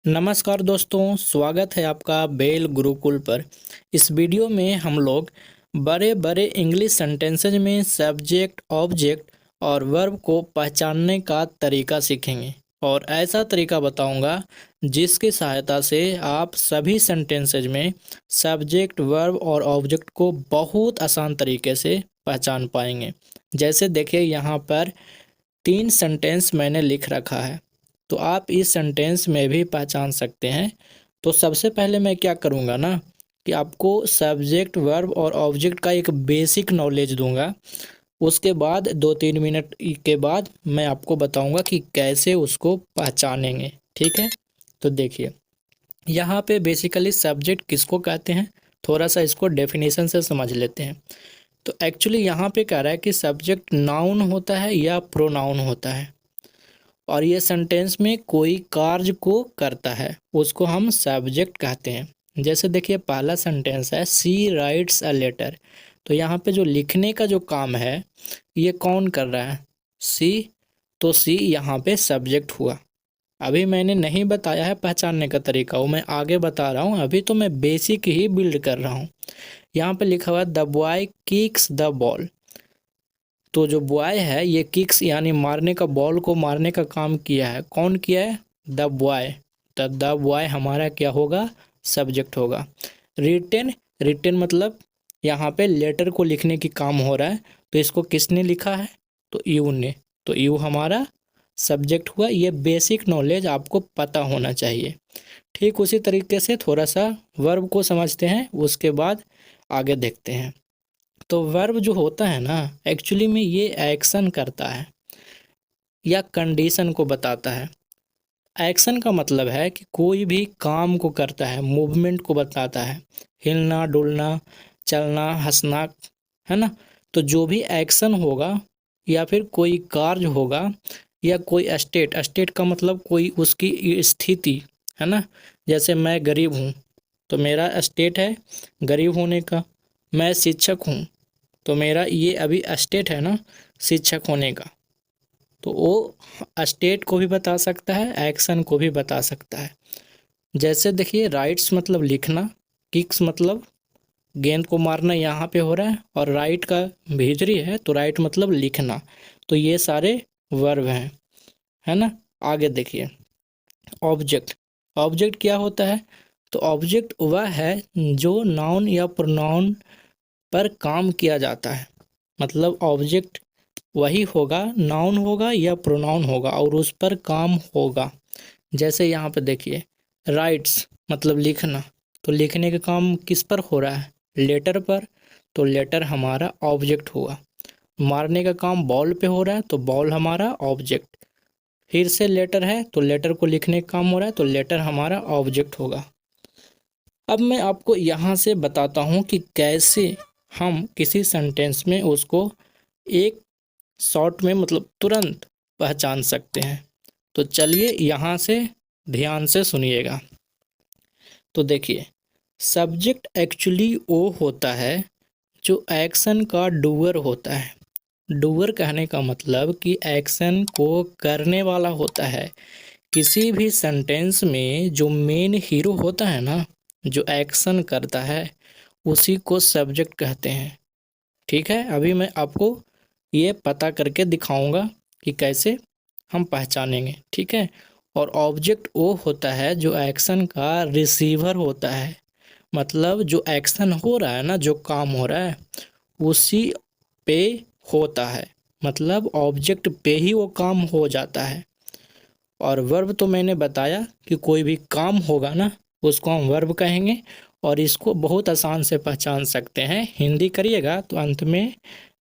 नमस्कार दोस्तों, स्वागत है आपका बेल गुरुकुल पर। इस वीडियो में हम लोग बड़े बड़े इंग्लिश सेंटेंसेज में सब्जेक्ट, ऑब्जेक्ट और वर्ब को पहचानने का तरीका सीखेंगे और ऐसा तरीका बताऊंगा जिसकी सहायता से आप सभी सेंटेंसेज में सब्जेक्ट, वर्ब और ऑब्जेक्ट को बहुत आसान तरीके से पहचान पाएंगे। जैसे देखिए, यहाँ पर 3 सेंटेंस मैंने लिख रखा है, तो आप इस सेंटेंस में भी पहचान सकते हैं। तो सबसे पहले मैं क्या करूँगा ना कि आपको सब्जेक्ट, वर्ब और ऑब्जेक्ट का एक बेसिक नॉलेज दूंगा। उसके बाद 2-3 मिनट के बाद मैं आपको बताऊंगा कि कैसे उसको पहचानेंगे। ठीक है, तो देखिए, यहाँ पे बेसिकली सब्जेक्ट किसको कहते हैं, थोड़ा सा इसको डेफिनेशन से समझ लेते हैं। तो एक्चुअली यहाँ पे कह रहा है कि सब्जेक्ट नाउन होता है या प्रोनाउन होता है और ये सेंटेंस में कोई कार्य को करता है, उसको हम सब्जेक्ट कहते हैं। जैसे देखिए, पहला सेंटेंस है सी राइट्स अ लेटर। तो यहाँ पे जो लिखने का जो काम है ये कौन कर रहा है? सी। तो सी यहाँ पे सब्जेक्ट हुआ। अभी मैंने नहीं बताया है पहचानने का तरीका, वो मैं आगे बता रहा हूँ। अभी तो मैं बेसिक ही बिल्ड कर रहा हूँ। यहाँ पे लिखा हुआ है the boy kicks the ball. तो जो बॉय है ये किक्स यानी मारने का, बॉल को मारने का काम किया है। कौन किया है? The boy. तो द बॉय हमारा क्या होगा? सब्जेक्ट होगा। रिटेन, रिटेन मतलब यहाँ पे लेटर को लिखने की काम हो रहा है, तो इसको किसने लिखा है? तो यू ने। तो यू हमारा सब्जेक्ट हुआ। ये बेसिक नॉलेज आपको पता होना चाहिए। ठीक उसी तरीके से थोड़ा सा वर्ब को समझते हैं, उसके बाद आगे देखते हैं। तो वर्ब जो होता है ना, एक्चुअली में ये एक्शन करता है या कंडीशन को बताता है। एक्शन का मतलब है कि कोई भी काम को करता है, मूवमेंट को बताता है, हिलना डुलना, चलना, हंसना, है ना। तो जो भी एक्शन होगा या फिर कोई कार्य होगा या कोई स्टेट, स्टेट का मतलब कोई उसकी स्थिति, है ना। जैसे मैं गरीब हूँ तो मेरा स्टेट है गरीब होने का। मैं शिक्षक हूँ तो मेरा ये अभी स्टेट है ना शिक्षक होने का। तो वो स्टेट को भी बता सकता है, एक्शन को भी बता सकता है। जैसे देखिए, राइट्स मतलब लिखना, किक्स मतलब गेंद को मारना यहाँ पे हो रहा है, और राइट का भीतरी है तो राइट मतलब लिखना। तो ये सारे वर्ब हैं, है ना। आगे देखिए, ऑब्जेक्ट। ऑब्जेक्ट क्या होता है? तो ऑब्जेक्ट वह है जो नाउन या प्रोनाउन पर काम किया जाता है। मतलब ऑब्जेक्ट वही होगा, नाउन होगा या प्रोनाउन होगा और उस पर काम होगा। जैसे यहाँ पे देखिए, राइट्स मतलब लिखना। तो लिखने का काम किस पर हो रहा है? लेटर पर। तो लेटर हमारा ऑब्जेक्ट हुआ। मारने का काम बॉल पे हो रहा है तो बॉल हमारा ऑब्जेक्ट। फिर से लेटर है तो लेटर को लिखने का काम हो रहा है तो लेटर हमारा ऑब्जेक्ट होगा। अब मैं आपको यहाँ से बताता हूँ कि कैसे हम किसी सेंटेंस में उसको एक शॉर्ट में मतलब तुरंत पहचान सकते हैं। तो चलिए यहाँ से ध्यान से सुनिएगा। तो देखिए, सब्जेक्ट एक्चुअली वो होता है जो एक्शन का डूअर होता है। डूअर कहने का मतलब कि एक्शन को करने वाला होता है। किसी भी सेंटेंस में जो मेन हीरो होता है ना, जो एक्शन करता है, उसी को सब्जेक्ट कहते हैं। ठीक है, अभी मैं आपको ये पता करके दिखाऊंगा कि कैसे हम पहचानेंगे। ठीक है। और ऑब्जेक्ट वो होता है जो एक्शन का रिसीवर होता है। मतलब जो एक्शन हो रहा है ना, जो काम हो रहा है उसी पे होता है। मतलब ऑब्जेक्ट पे ही वो काम हो जाता है। और वर्ब तो मैंने बताया कि कोई भी काम होगा ना उसको हम वर्ब कहेंगे। और इसको बहुत आसान से पहचान सकते हैं। हिंदी करिएगा तो अंत में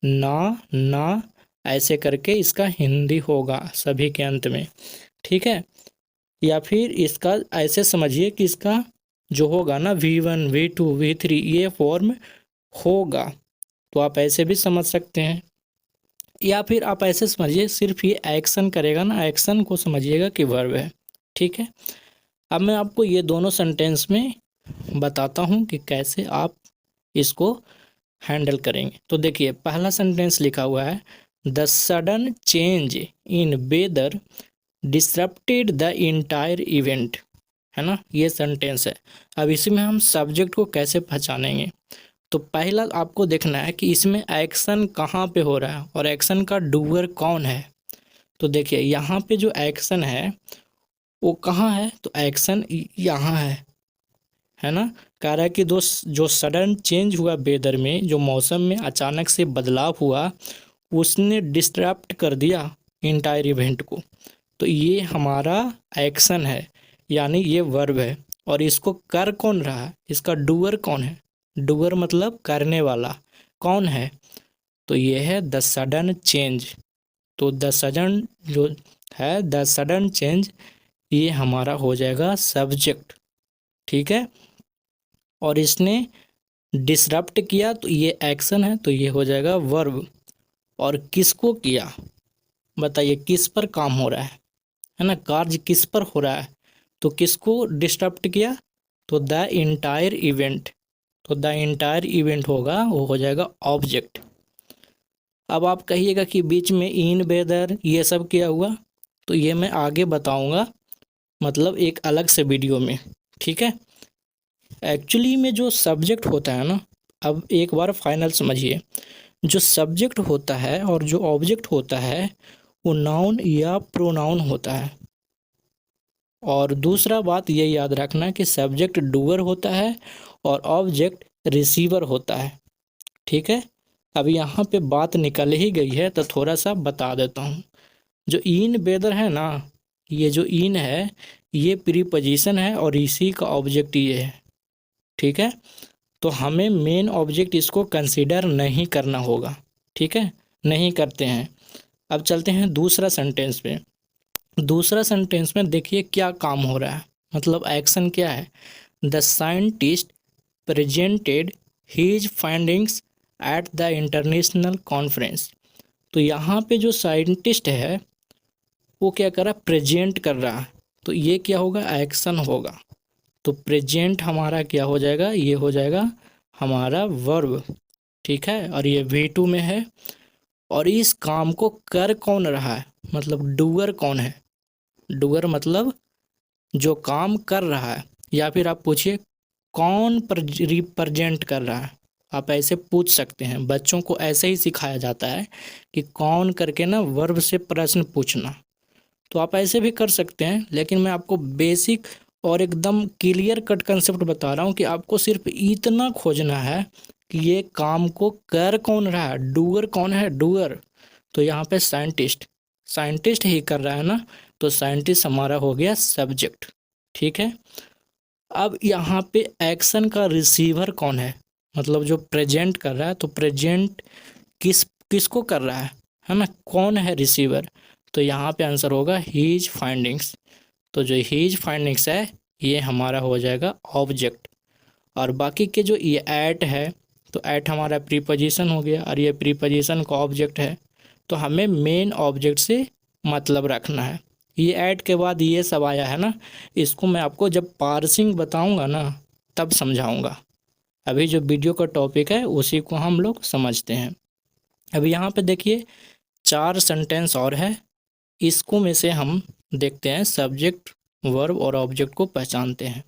ना ऐसे करके इसका हिंदी होगा सभी के अंत में। ठीक है। या फिर इसका ऐसे समझिए कि इसका जो होगा ना V1 V2 V3 ये फॉर्म होगा। तो आप ऐसे भी समझ सकते हैं। या फिर आप ऐसे समझिए, सिर्फ ये एक्शन करेगा ना, एक्शन को समझिएगा कि वर्ब है। ठीक है। अब मैं आपको ये दोनों सेंटेंस में बताता हूँ कि कैसे आप इसको हैंडल करेंगे। तो देखिए, पहला सेंटेंस लिखा हुआ है the sudden change in weather disrupted the entire event. है ना, ये सेंटेंस है। अब इसमें हम सब्जेक्ट को कैसे पहचानेंगे? तो पहला आपको देखना है कि इसमें एक्शन कहाँ पे हो रहा है और एक्शन का डूअर कौन है। तो देखिए यहाँ पे जो एक्शन है वो कहाँ है, तो एक्शन यहाँ है ना। कह रहा है कि जो सडन चेंज हुआ वेदर में, जो मौसम में अचानक से बदलाव हुआ, उसने डिस्टरप्ट कर दिया इंटायर इवेंट को। तो ये हमारा एक्शन है, यानी ये वर्ब है। और इसको कर कौन रहा है, इसका डूअर कौन है? डूअर मतलब करने वाला कौन है? तो ये है द सडन चेंज। तो द सडन जो है, द सडन चेंज, ये हमारा हो जाएगा सब्जेक्ट। ठीक है। और इसने डिसरप्ट किया तो ये एक्शन है, तो ये हो जाएगा वर्ब। और किसको किया, बताइए किस पर काम हो रहा है ना, कार्य किस पर हो रहा है? तो किसको डिस्टर्ब किया, तो द इंटायर इवेंट। तो द इंटायर इवेंट होगा, वो हो जाएगा ऑब्जेक्ट। अब आप कहिएगा कि बीच में इन वेदर ये सब क्या हुआ, तो ये मैं आगे बताऊंगा, मतलब एक अलग से वीडियो में। ठीक है। एक्चुअली में जो सब्जेक्ट होता है ना, अब एक बार फाइनल समझिए, जो सब्जेक्ट होता है और जो ऑब्जेक्ट होता है वो नाउन या प्रोनाउन होता है। और दूसरा बात ये याद रखना कि सब्जेक्ट डूअर होता है और ऑब्जेक्ट रिसीवर होता है। ठीक है। अब यहाँ पे बात निकल ही गई है तो थोड़ा सा बता देता हूँ। जो इन वेदर है ना, ये जो इन है ये प्रीपोजिशन है और इसी का ऑब्जेक्ट ये है। ठीक है। तो हमें मेन ऑब्जेक्ट इसको कंसीडर नहीं करना होगा। ठीक है, नहीं करते हैं। अब चलते हैं दूसरा सेंटेंस पे। दूसरा सेंटेंस में देखिए क्या काम हो रहा है, मतलब एक्शन क्या है। The scientist presented his findings at the international conference. तो यहाँ पे जो साइंटिस्ट है वो क्या कर रहा है, प्रेजेंट कर रहा है। तो ये क्या होगा, एक्शन होगा। तो प्रेजेंट हमारा क्या हो जाएगा, ये हो जाएगा हमारा वर्ब। ठीक है। और ये V2 में है। और इस काम को कर कौन रहा है, मतलब डूअर कौन है? डूअर मतलब जो काम कर रहा है। या फिर आप पूछिए कौन रिप्रेजेंट कर रहा है, आप ऐसे पूछ सकते हैं। बच्चों को ऐसे ही सिखाया जाता है कि कौन करके ना वर्ब से प्रश्न पूछना। तो आप ऐसे भी कर सकते हैं, लेकिन मैं आपको बेसिक और एकदम क्लियर कट कंसेप्ट बता रहा हूँ कि आपको सिर्फ इतना खोजना है कि ये काम को कर कौन रहा है, डूअर कौन है, डूअर। तो यहाँ पे साइंटिस्ट, साइंटिस्ट ही कर रहा है ना, तो साइंटिस्ट हमारा हो गया सब्जेक्ट। ठीक है। अब यहाँ पे एक्शन का रिसीवर कौन है, मतलब जो प्रेजेंट कर रहा है। तो प्रेजेंट किसको कर रहा है ना, कौन है रिसीवर? तो यहाँ पे आंसर होगा हीज फाइंडिंग्स। तो जो हीज फाइंडिंग्स है ये हमारा हो जाएगा ऑब्जेक्ट। और बाकी के जो ये एट है, तो एट हमारा प्रीपोजिशन हो गया और ये प्रीपोजिशन का ऑब्जेक्ट है। तो हमें मेन ऑब्जेक्ट से मतलब रखना है। ये ऐड के बाद ये सब आया है ना, इसको मैं आपको जब पार्सिंग बताऊंगा ना तब समझाऊंगा। अभी जो वीडियो का टॉपिक है उसी को हम लोग समझते हैं। अभी यहाँ पे देखिए 4 सेंटेंस और है, इसको में से हम देखते हैं, सब्जेक्ट वर्ब और ऑब्जेक्ट को पहचानते हैं।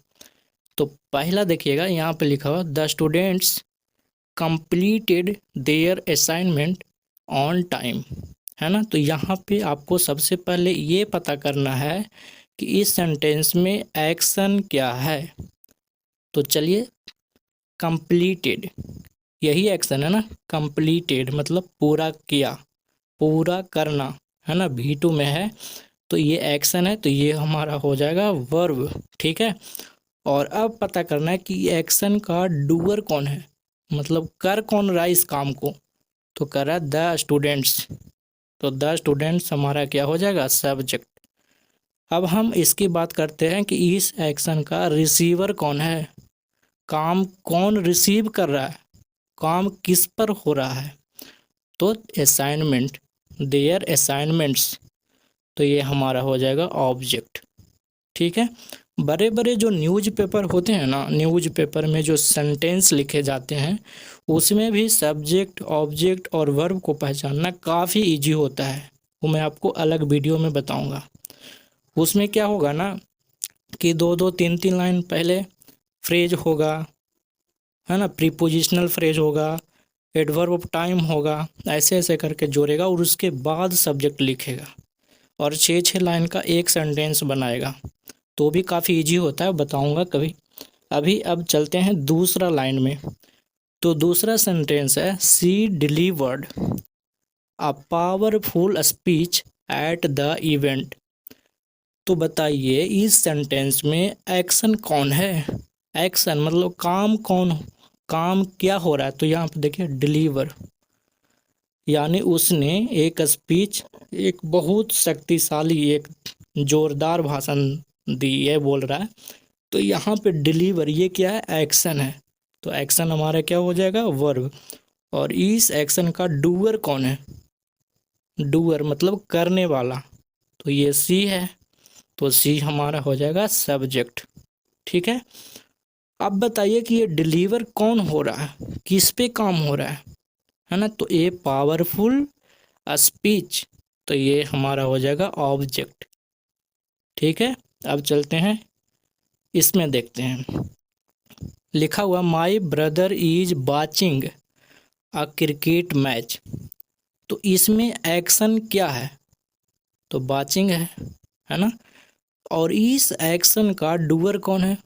तो पहला देखिएगा यहाँ पे लिखा हुआ the students completed there assignment on time, है ना। तो यहाँ पे आपको सबसे पहले ये पता करना है कि इस सेंटेंस में एक्शन क्या है। तो चलिए, कंप्लीटेड यही एक्शन है ना, कंप्लीटेड मतलब पूरा किया, पूरा करना, है ना, V2 में है। तो ये एक्शन है, तो ये हमारा हो जाएगा वर्ब। ठीक है। और अब पता करना है कि एक्शन का डूअर कौन है, मतलब कर कौन रहा है इस काम को। तो कर रहा है द स्टूडेंट्स। तो द स्टूडेंट्स हमारा क्या हो जाएगा, सब्जेक्ट। अब हम इसकी बात करते हैं कि इस एक्शन का रिसीवर कौन है, काम कौन रिसीव कर रहा है, काम किस पर हो रहा है। तो असाइनमेंट, देयर असाइनमेंट्स, तो ये हमारा हो जाएगा ऑब्जेक्ट। ठीक है। बड़े बड़े जो न्यूज़पेपर होते हैं ना, न्यूज़पेपर में जो सेंटेंस लिखे जाते हैं उसमें भी सब्जेक्ट, ऑब्जेक्ट और वर्ब को पहचानना काफ़ी इजी होता है। वो मैं आपको अलग वीडियो में बताऊंगा। उसमें क्या होगा ना, कि दो दो तीन तीन लाइन पहले फ्रेज होगा, है ना, प्रीपोजिशनल फ्रेज होगा, एडवर्ब ऑफ टाइम होगा, ऐसे ऐसे करके जोड़ेगा और उसके बाद सब्जेक्ट लिखेगा और छः छः लाइन का एक सेंटेंस बनाएगा। तो भी काफ़ी इजी होता है, बताऊंगा कभी। अभी अब चलते हैं दूसरा लाइन में। तो दूसरा सेंटेंस है she delivered a powerful speech at the event. तो बताइए इस सेंटेंस में एक्शन कौन है? एक्शन मतलब काम कौन, काम क्या हो रहा है? तो यहाँ पे देखिए डिलीवर, यानी उसने एक स्पीच, एक बहुत शक्तिशाली, एक जोरदार भाषण दी, ये बोल रहा है। तो यहाँ पे डिलीवर ये क्या है? एक्शन है। तो एक्शन हमारा क्या हो जाएगा? वर्ब। और इस एक्शन का डूअर कौन है? डूअर मतलब करने वाला, तो ये सी है। तो सी हमारा हो जाएगा सब्जेक्ट। ठीक है। अब बताइए कि ये डिलीवर कौन हो रहा है, किस पे काम हो रहा है ना? तो ये पावरफुल स्पीच, तो ये हमारा हो जाएगा ऑब्जेक्ट। ठीक है। अब चलते हैं इसमें, देखते हैं लिखा हुआ my brother is watching a cricket match. तो इसमें एक्शन क्या है? तो वाचिंग है ना? और इस एक्शन का डूअर कौन है?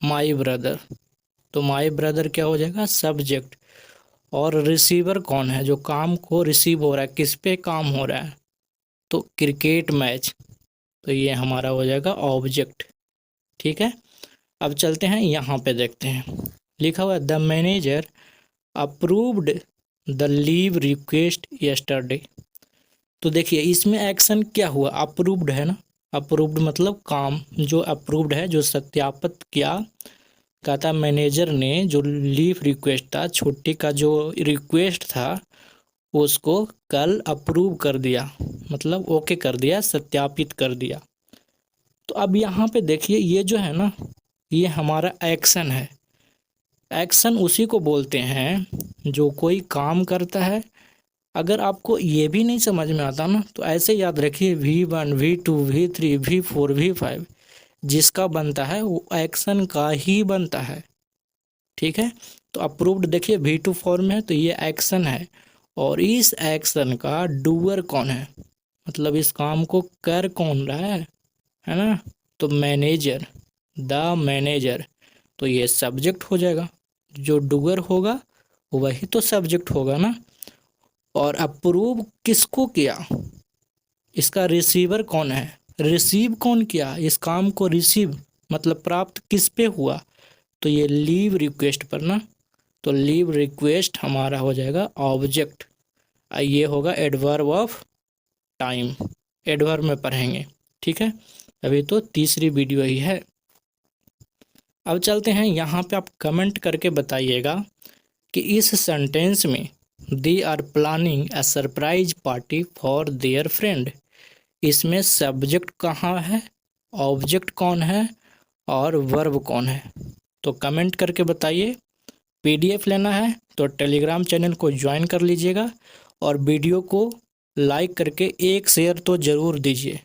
My brother. तो माई ब्रदर क्या हो जाएगा? सब्जेक्ट। और रिसीवर कौन है? जो काम को रिसीव हो रहा है, किस पे काम हो रहा है? तो क्रिकेट मैच, तो ये हमारा हो जाएगा ऑब्जेक्ट। ठीक है। अब चलते हैं यहाँ पे, देखते हैं लिखा हुआ the manager approved the leave request yesterday. तो देखिए इसमें एक्शन क्या हुआ? अप्रूव्ड है ना? अप्रूव्ड मतलब काम, जो अप्रूव्ड है, जो सत्यापित किया। कहता मैनेजर ने जो लीव रिक्वेस्ट था, छुट्टी का जो रिक्वेस्ट था, उसको कल अप्रूव कर दिया, मतलब ओके कर दिया, सत्यापित कर दिया। तो अब यहाँ पे देखिए ये जो है ना, ये हमारा एक्शन है। एक्शन उसी को बोलते हैं जो कोई काम करता है। अगर आपको ये भी नहीं समझ में आता ना, तो ऐसे याद रखिए V1 V2 V3 V4 V5 जिसका बनता है वो एक्शन का ही बनता है। ठीक है। तो अप्रूव्ड देखिए V2 फॉर्म में है, तो ये एक्शन है। और इस एक्शन का डूअर कौन है? मतलब इस काम को कर कौन रहा है ना? तो मैनेजर, द मैनेजर, तो ये सब्जेक्ट हो जाएगा। जो डूअर होगा वही तो सब्जेक्ट होगा ना। और अप्रूव किसको किया? इसका रिसीवर कौन है? रिसीव कौन किया इस काम को? रिसीव मतलब प्राप्त किस पे हुआ? तो ये लीव रिक्वेस्ट पर ना। तो लीव रिक्वेस्ट हमारा हो जाएगा ऑब्जेक्ट। ये होगा एडवर्ब ऑफ टाइम, एडवर्ब में पढ़ेंगे। ठीक है। अभी तो तीसरी वीडियो ही है। अब चलते हैं यहाँ पे, आप कमेंट करके बताइएगा कि इस सेंटेंस में they are planning a surprise party for their friend, इसमें सब्जेक्ट कहाँ है, ऑब्जेक्ट कौन है और वर्ब कौन है? तो कमेंट करके बताइए। पीडीएफ लेना है तो टेलीग्राम चैनल को ज्वाइन कर लीजिएगा और वीडियो को लाइक करके एक शेयर तो ज़रूर दीजिए।